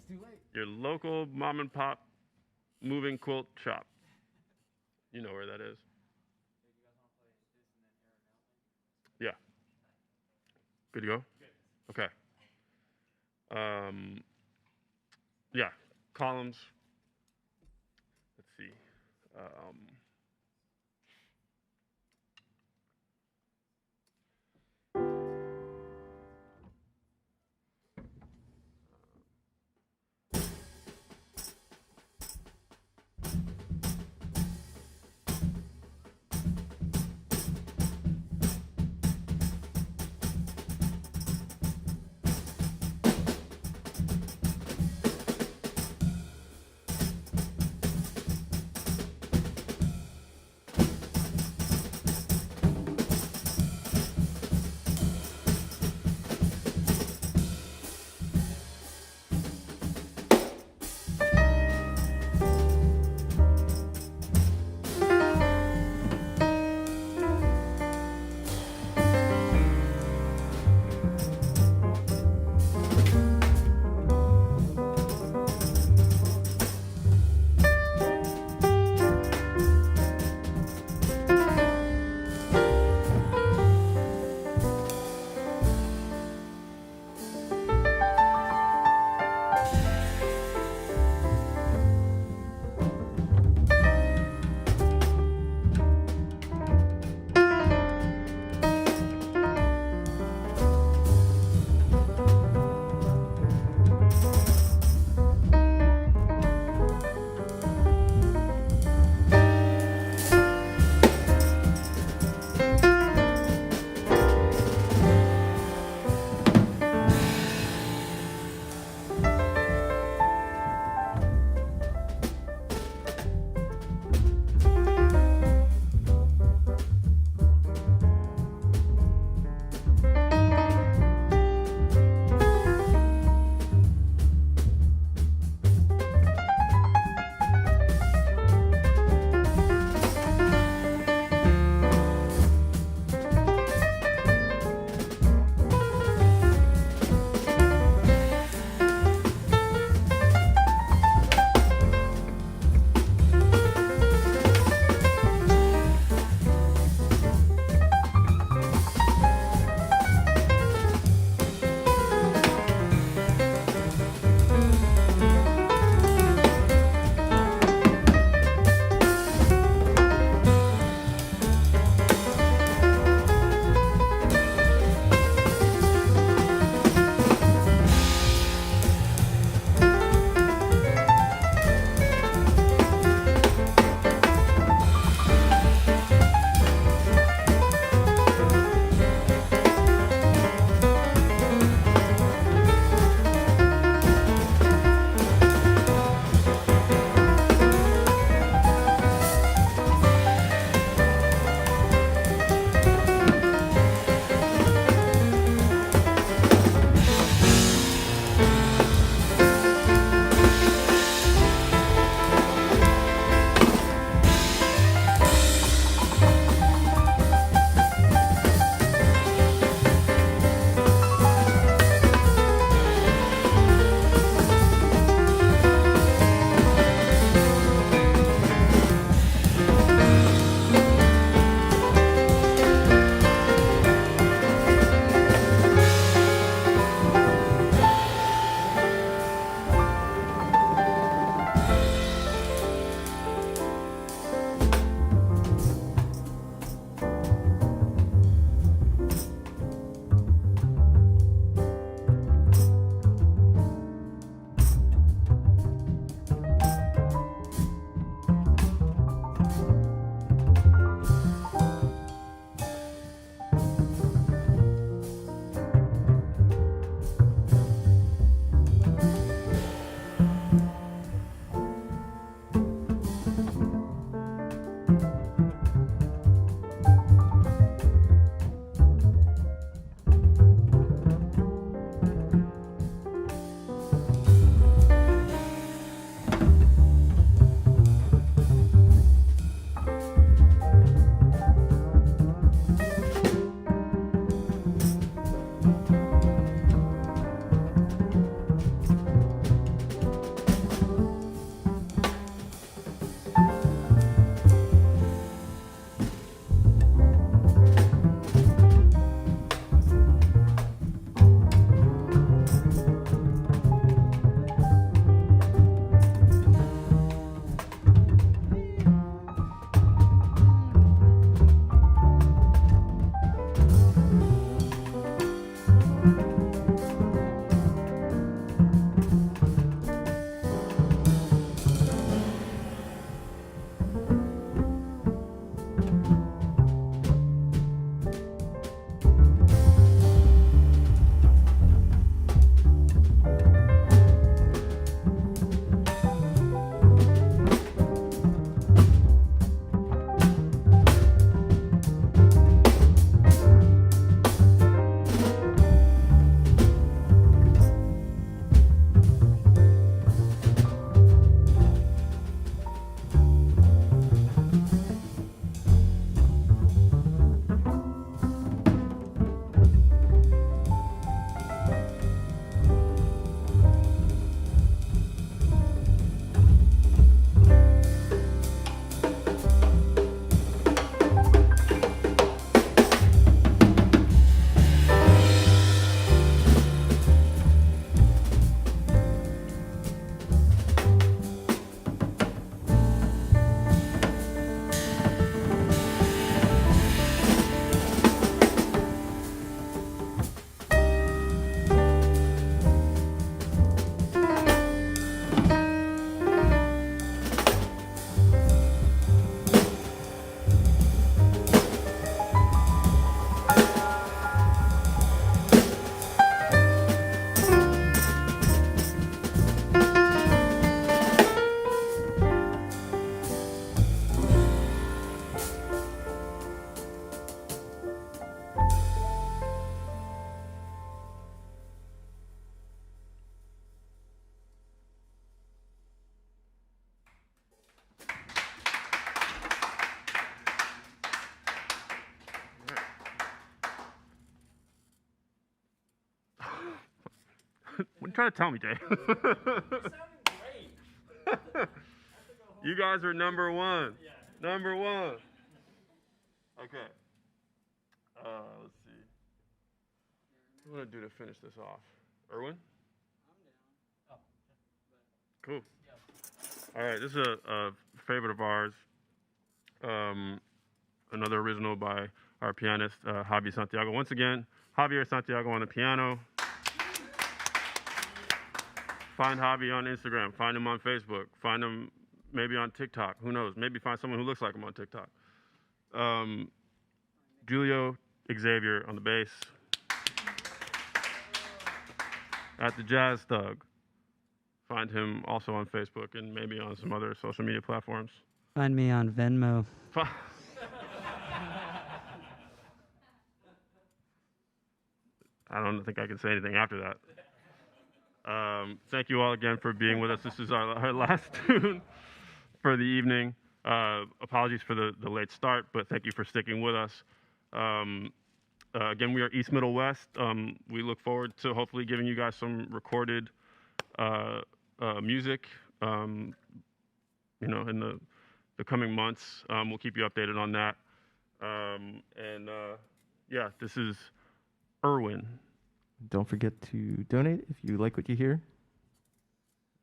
too late. Your local mom and pop moving quilt shop. You know where that is. Yeah. Good to go? Okay. Yeah, columns. Let's see. What are you trying to tell me, Jay? You guys are number one. Number one. Okay. Let's see. What do you want to do to finish this off? Erwin? Cool. All right, this is a favorite of ours. Another original by our pianist, Javi Santiago. Once again, Javier Santiago on the piano. Find Javi on Instagram. Find him on Facebook. Find him maybe on TikTok. Who knows? Maybe find someone who looks like him on TikTok. Julio Xavier on the bass. At the Jazz Thug. Find him also on Facebook and maybe on some other social media platforms. Find me on Venmo. I don't think I can say anything after that. Thank you all again for being with us. This is our last tune for the evening. Apologies for the late start, but thank you for sticking with us. Again, we are East Middle West. We look forward to hopefully giving you guys some recorded music, in the coming months. We'll keep you updated on that. Yeah, this is Erwin. Don't forget to donate if you like what you hear.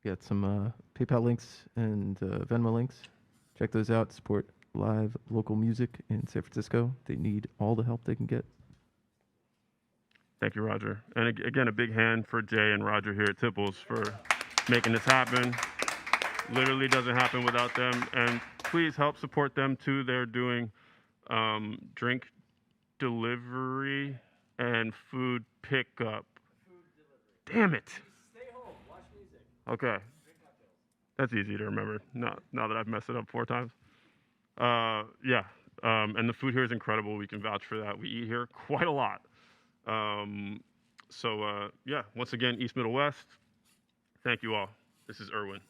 We got some PayPal links and Venmo links. Check those out. Support live local music in San Francisco. They need all the help they can get. Thank you, Roger. And again, a big hand for Jay and Roger here at Tipples for making this happen. Literally doesn't happen without them. And please help support them too. They're doing drink delivery and food pickup. Damn it. Stay home, watch music, Okay. drink cocktails. That's easy to remember now that I've messed it up 4 times. Yeah. And the food here is incredible. We can vouch for that. We eat here quite a lot. Yeah, once again, East Middle West. Thank you all. This is Erwin.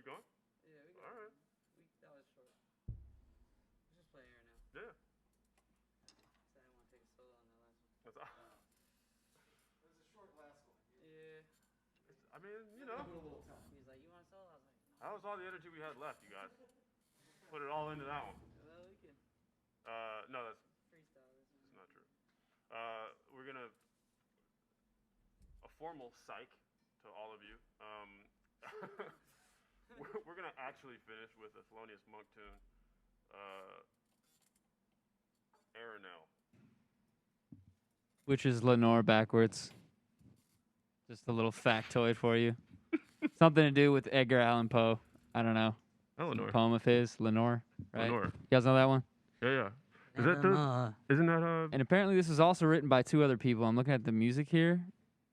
going? Yeah, we All right. that was short. Let's just play air now. Yeah. I didn't want to take a solo on that last one. That's all. It was a short last one. Yeah. I mean, you know, He's like, you want a solo? I was like, no. that was all the energy we had left, you guys. Put it all into that one. Well, we can No, that's freestyle this one. not true. We're gonna a formal psych to all of you. We're gonna actually finish with a Thelonious Monk tune, Arenell. Which is Lenore backwards. Just a little factoid for you. Something to do with Edgar Allan Poe. I don't know. Eleanor. Poem of his, Lenore. Right? Lenore. You guys know that one? Yeah, yeah. Is that the? Nevermore. Isn't that And apparently this was also written by 2 other people. I'm looking at the music here,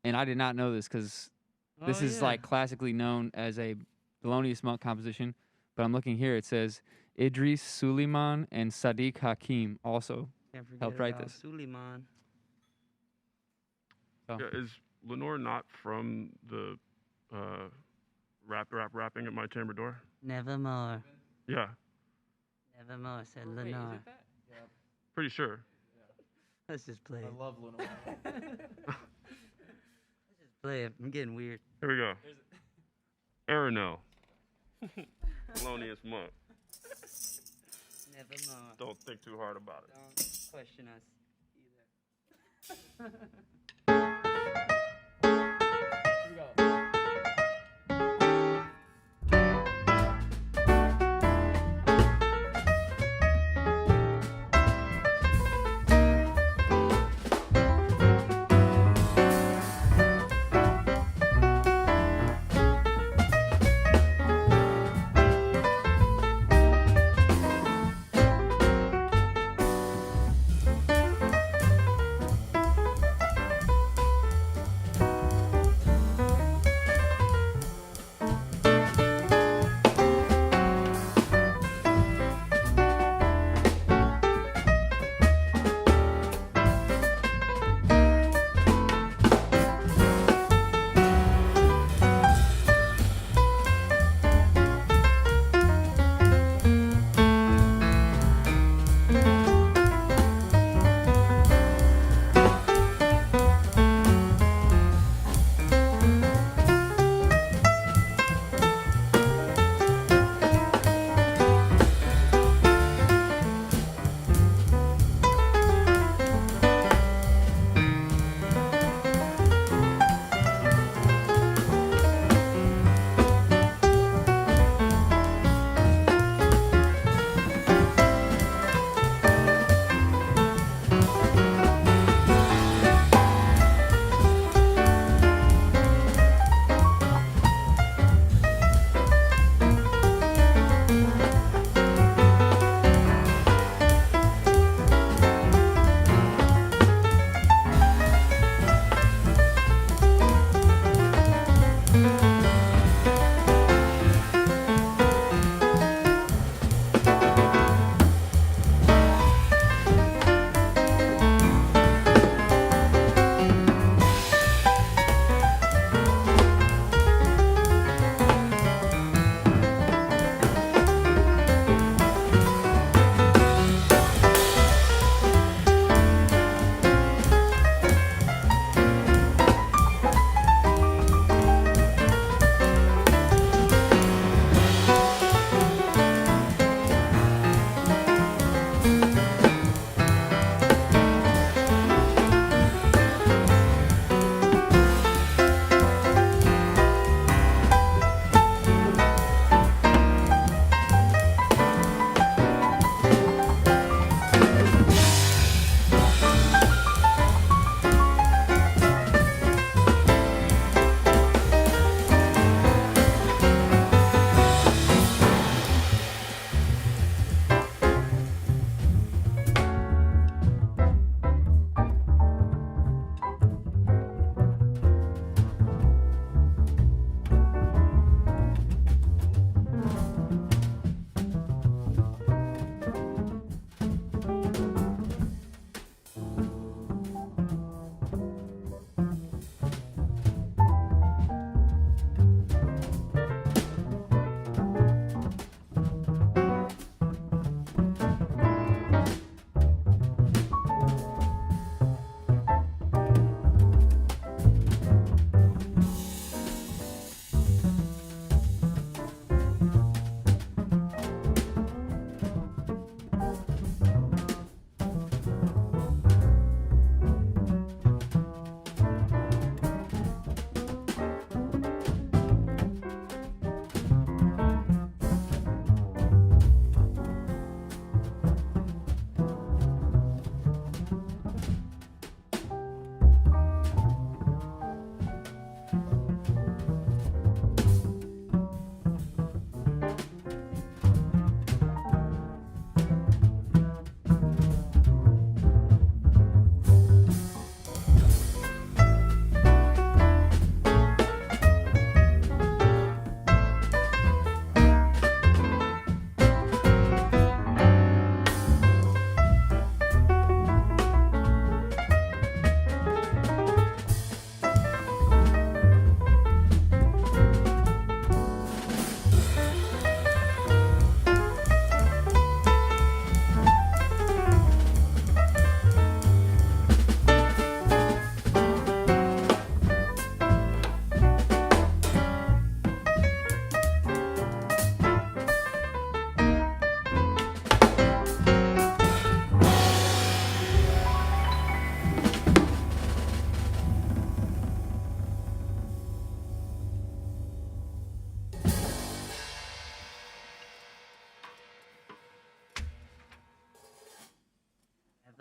and I did not know this because this Oh, is yeah. like classically known as a Thelonious Monk composition. But I'm looking here, it says Idris Suleiman and Sadiq Hakim also. Can't forget helped write about this. Suleiman. Oh. Yeah, is Lenore not from the rapping at my chamber door? Nevermore. Yeah, Nevermore, said Lenore. pretty sure. Let's just play it. I love Lenore. Let's just play it. I'm getting weird. Here we go. Arenell. Thelonious Monk. Nevermore. Don't think too hard about it. Don't question us either. Here we go.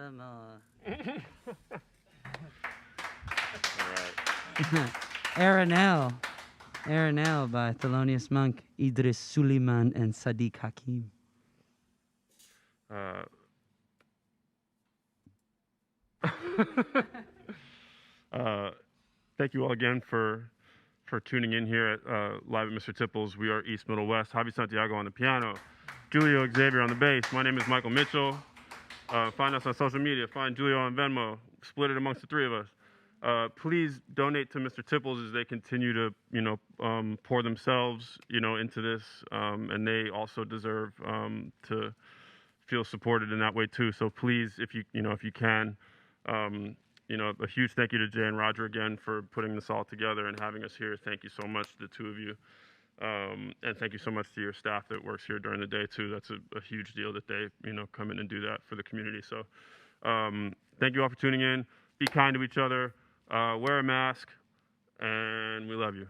them all. All right. Aranel by Thelonious Monk, Idris Suleiman, and Sadiq Hakim. Thank you all again for tuning in here at live at Mr. Tipples. We are East Middle West. Javi Santiago on the piano, Julio Xavier on the bass. My name is Michael Mitchell. Find us on social media. Find Julio on Venmo. Split it amongst the three of us. Please donate to Mr. Tipples as they continue to, pour themselves, into this, and they also deserve to feel supported in that way too. So please, if you can, a huge thank you to Jay and Roger again for putting this all together and having us here. Thank you so much to the two of you, and thank you so much to your staff that works here during the day too. That's a huge deal that they, come in and do that for the community. So thank you all for tuning in. Be kind to each other. Wear a mask, and we love you.